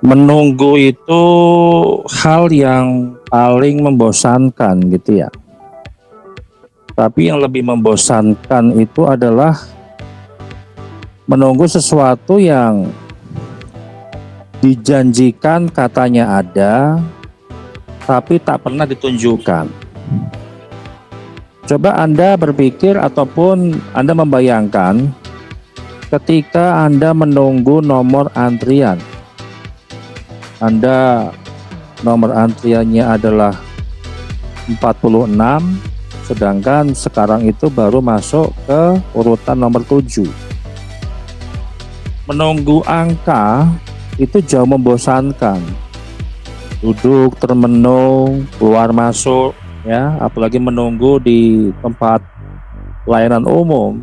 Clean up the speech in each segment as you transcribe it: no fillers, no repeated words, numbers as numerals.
Menunggu itu hal yang paling membosankan gitu ya. Tapi yang lebih membosankan itu adalah menunggu sesuatu yang dijanjikan katanya ada, tapi tak pernah ditunjukkan. Coba Anda berpikir ataupun Anda membayangkan ketika Anda menunggu nomor antrian. Anda nomor antriannya adalah 46, sedangkan sekarang itu baru masuk ke urutan nomor 7. Menunggu angka itu jauh membosankan. Duduk termenung, keluar masuk ya, apalagi menunggu di tempat layanan umum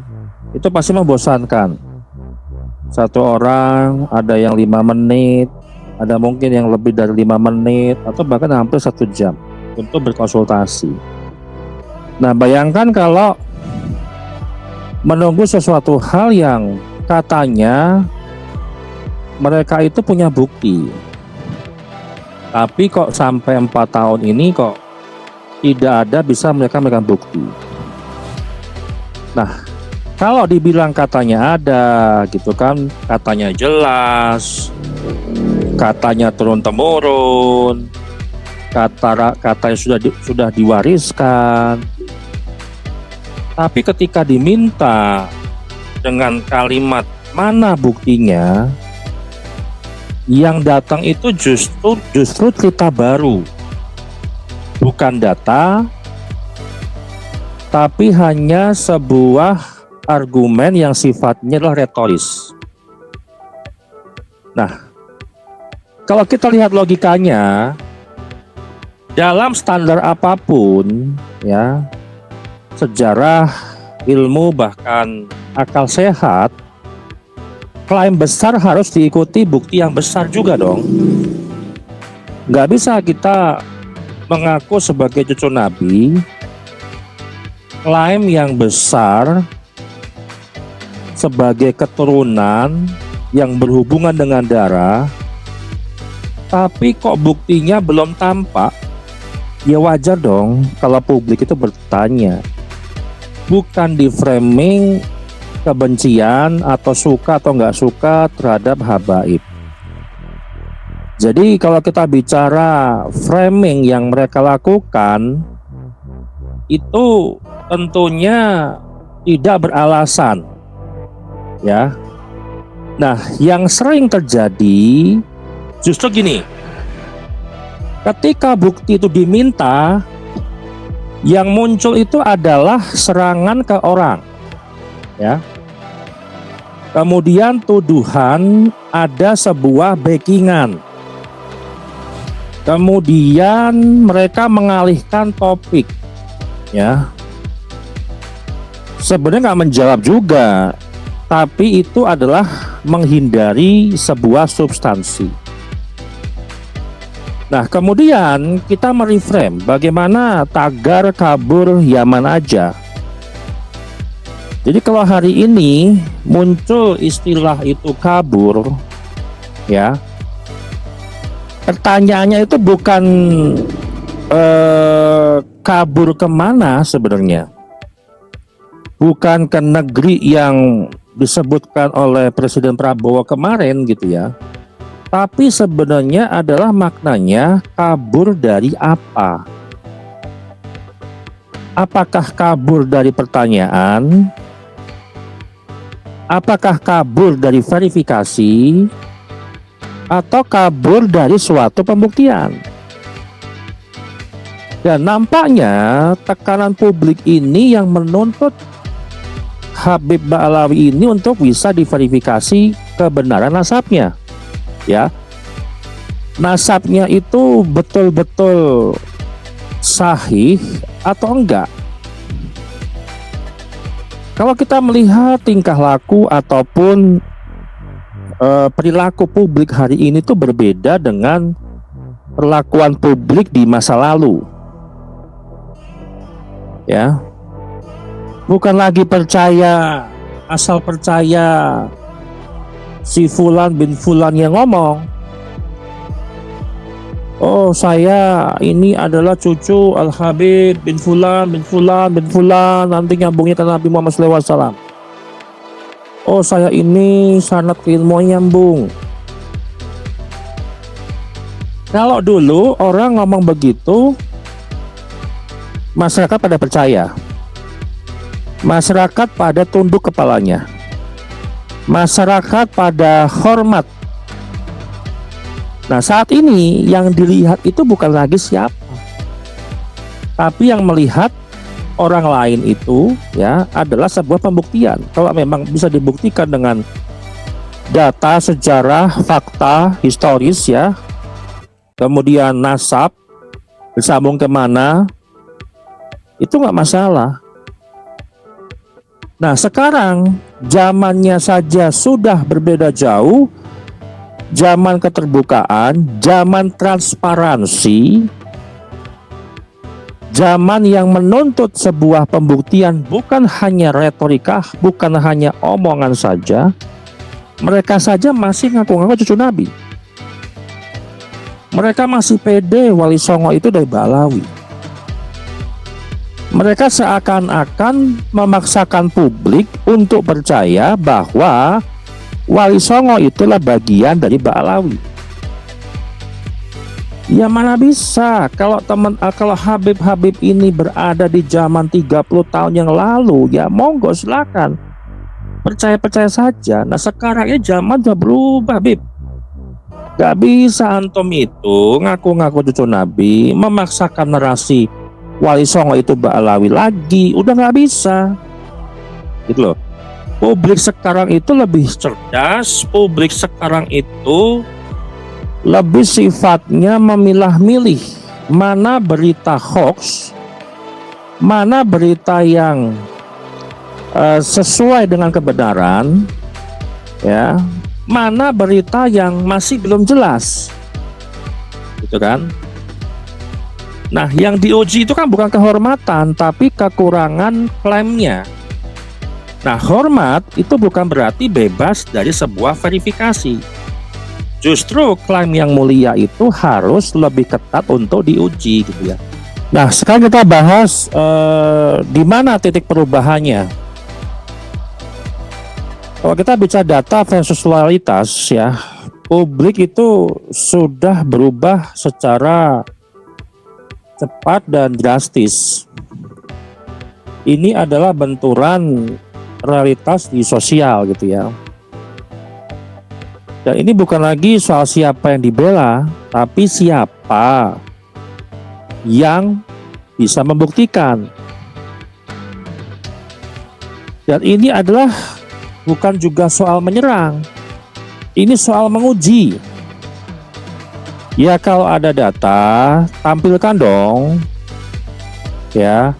itu pasti membosankan. Satu orang ada yang 5 menit, ada mungkin yang lebih dari 5 menit atau bahkan hampir 1 jam untuk berkonsultasi. Nah, bayangkan kalau menunggu sesuatu hal yang katanya mereka itu punya bukti, tapi kok sampai 4 tahun ini kok tidak ada bisa mereka memberikan bukti. Nah, kalau dibilang katanya ada gitu kan, katanya jelas, katanya turun-temurun, katanya sudah diwariskan. Tapi ketika diminta dengan kalimat mana buktinya, yang datang itu justru cerita baru, bukan data, tapi hanya sebuah argumen yang sifatnya adalah retoris. Nah, kalau kita lihat logikanya, dalam standar apapun ya, sejarah, ilmu, bahkan akal sehat, klaim besar harus diikuti bukti yang besar juga dong. Nggak bisa kita mengaku sebagai cucu Nabi, klaim yang besar sebagai keturunan yang berhubungan dengan darah, tapi kok buktinya belum tampak. Ya wajar dong kalau publik itu bertanya, bukan di framing kebencian atau suka atau nggak suka terhadap habaib. Jadi kalau kita bicara framing yang mereka lakukan, itu tentunya tidak beralasan ya. Nah, yang sering terjadi justru gini, ketika bukti itu diminta, yang muncul itu adalah serangan ke orang ya. Kemudian tuduhan ada sebuah backingan. Kemudian mereka mengalihkan topik ya. Sebenarnya nggak menjawab juga, tapi itu adalah menghindari sebuah substansi. Nah, kemudian kita mereframe bagaimana tagar kabur Yaman aja. Jadi kalau hari ini muncul istilah itu kabur ya, pertanyaannya itu bukan kabur kemana sebenarnya, bukan ke negeri yang disebutkan oleh Presiden Prabowo kemarin gitu ya, tapi sebenarnya adalah maknanya kabur dari apa? Apakah kabur dari pertanyaan? Apakah kabur dari verifikasi? Atau kabur dari suatu pembuktian? Dan nampaknya tekanan publik ini yang menuntut Habib Ba'alawi ini untuk bisa diverifikasi kebenaran nasabnya ya. Nasabnya itu betul-betul sahih atau enggak. Kalau kita melihat tingkah laku ataupun perilaku publik hari ini tuh berbeda dengan perlakuan publik di masa lalu ya. Bukan lagi percaya asal percaya si Fulan bin Fulan yang ngomong, Oh, saya ini adalah cucu Al Habib bin Fulan bin Fulan bin Fulan, nanti nyambungnya ke Nabi Muhammad SAW. Oh, saya ini sanad ilmu nyambung. Kalau dulu orang ngomong begitu, masyarakat pada percaya, masyarakat pada tunduk kepalanya, masyarakat pada hormat. Nah, saat ini yang dilihat itu bukan lagi siapa, tapi yang melihat orang lain itu ya adalah sebuah pembuktian. Kalau memang bisa dibuktikan dengan data, sejarah, fakta, historis ya, kemudian nasab, bersambung kemana, itu nggak masalah. Nah, sekarang zamannya saja sudah berbeda jauh. Zaman keterbukaan, zaman transparansi, zaman yang menuntut sebuah pembuktian, bukan hanya retorika, bukan hanya omongan saja. Mereka saja masih ngaku-ngaku cucu Nabi. Mereka masih pede Wali Songo itu dari Balawi. Mereka seakan-akan memaksakan publik untuk percaya bahwa Wali Songo itulah bagian dari Balawi. Ya mana bisa, kalau Habib ini berada di zaman 30 tahun yang lalu, ya monggo silakan. Percaya-percaya saja. Nah, sekarang ini zaman sudah berubah, Habib. Gak bisa antum itu ngaku-ngaku cucu Nabi, memaksakan narasi Wali Songo itu Balawi lagi. Udah gak bisa. Gitu loh. Publik sekarang itu lebih cerdas, publik sekarang itu lebih sifatnya memilah-milih mana berita hoax, mana berita yang sesuai dengan kebenaran, ya, mana berita yang masih belum jelas, gitu kan? Nah, yang diuji itu kan bukan kehormatan, tapi kekurangan klaimnya. Nah, hormat itu bukan berarti bebas dari sebuah verifikasi. Justru klaim yang mulia itu harus lebih ketat untuk diuji, gitu ya. Nah, sekarang kita bahas di mana titik perubahannya. Kalau kita bicara data versus loyalitas ya, publik itu sudah berubah secara cepat dan drastis. Ini adalah benturan realitas di sosial gitu ya. Dan ini bukan lagi soal siapa yang dibela, tapi siapa yang bisa membuktikan. Dan ini adalah bukan juga soal menyerang, ini soal menguji. Ya, kalau ada data, tampilkan dong. Ya,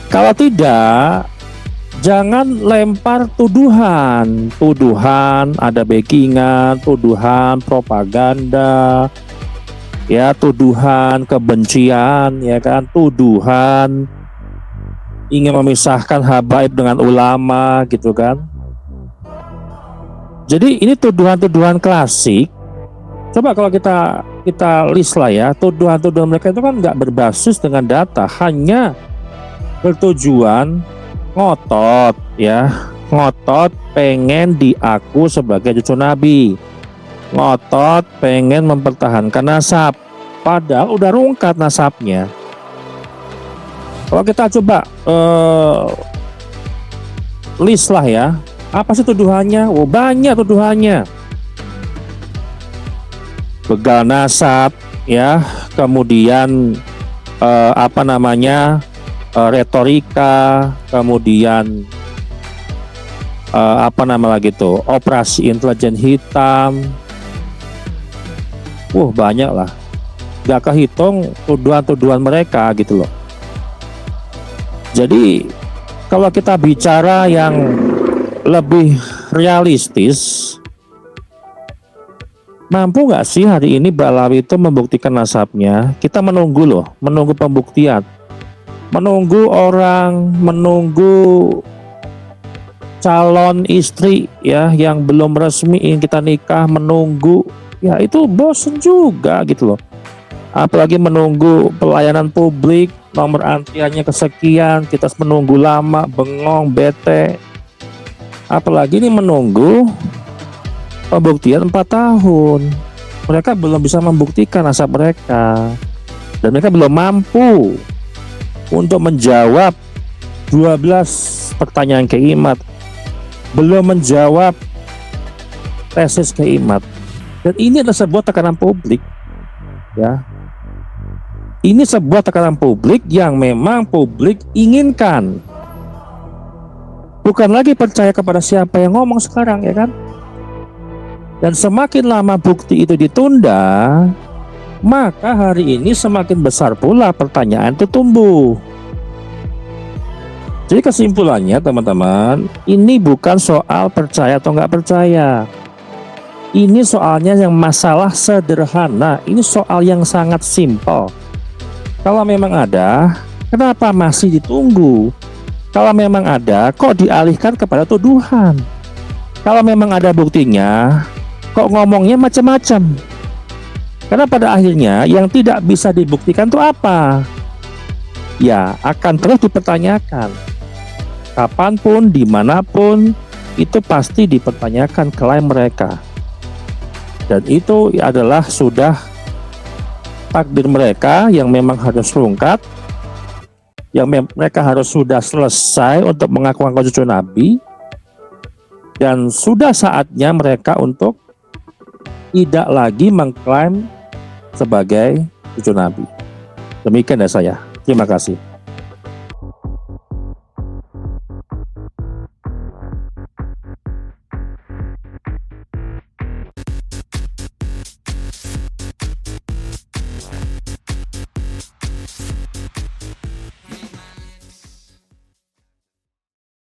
kalau tidak, jangan lempar tuduhan, ada backingan, tuduhan propaganda, ya, tuduhan kebencian, ya kan, tuduhan ingin memisahkan habaib dengan ulama, gitu kan. Jadi ini tuduhan-tuduhan klasik. Coba kalau kita list lah ya, tuduhan-tuduhan mereka itu kan nggak berbasis dengan data, hanya bertujuan ngotot ya, ngotot pengen diaku sebagai cucu Nabi, ngotot pengen mempertahankan nasab, padahal udah rungkat nasabnya. Kalau kita coba list lah ya, apa sih tuduhannya? Oh, banyak tuduhannya. Begal nasab ya, kemudian retorika, kemudian operasi intelijen hitam. Banyak lah, gak kehitung tuduhan-tuduhan mereka gitu loh. Jadi kalau kita bicara yang lebih realistis, mampu nggak sih hari ini Balawi itu membuktikan nasabnya? Kita menunggu pembuktian, menunggu calon istri ya yang belum resmi ingin kita nikah, menunggu ya, itu bosen juga gitu loh. apalagi menunggu pelayanan publik, nomor antriannya kesekian, kita harus menunggu lama, bengong, bete. Apalagi ini menunggu pembuktian 4 tahun. Mereka belum bisa membuktikan nasab mereka, dan mereka belum mampu untuk menjawab 12 pertanyaan KIMAT, belum menjawab tesis KIMAT. Dan ini adalah sebuah tekanan publik, ya. Ini sebuah tekanan publik yang memang publik inginkan. Bukan lagi percaya kepada siapa yang ngomong sekarang, ya kan? Dan semakin lama bukti itu ditunda, maka hari ini semakin besar pula pertanyaan itu tumbuh. Jadi kesimpulannya teman-teman, ini bukan soal percaya atau nggak percaya. Ini soalnya yang masalah sederhana, ini soal yang sangat simpel. Kalau memang ada, kenapa masih ditunggu? Kalau memang ada, kok dialihkan kepada tuduhan? Kalau memang ada buktinya, kok ngomongnya macam-macam? Karena pada akhirnya yang tidak bisa dibuktikan itu apa? Ya, akan terus dipertanyakan. Kapanpun, dimanapun, itu pasti dipertanyakan klaim mereka. Dan itu adalah sudah takdir mereka yang memang harus rungkat, yang mereka harus sudah selesai untuk mengaku cucu Nabi, dan sudah saatnya mereka untuk tidak lagi mengklaim sebagai cucu Nabi. Demikian dari saya. Terima kasih.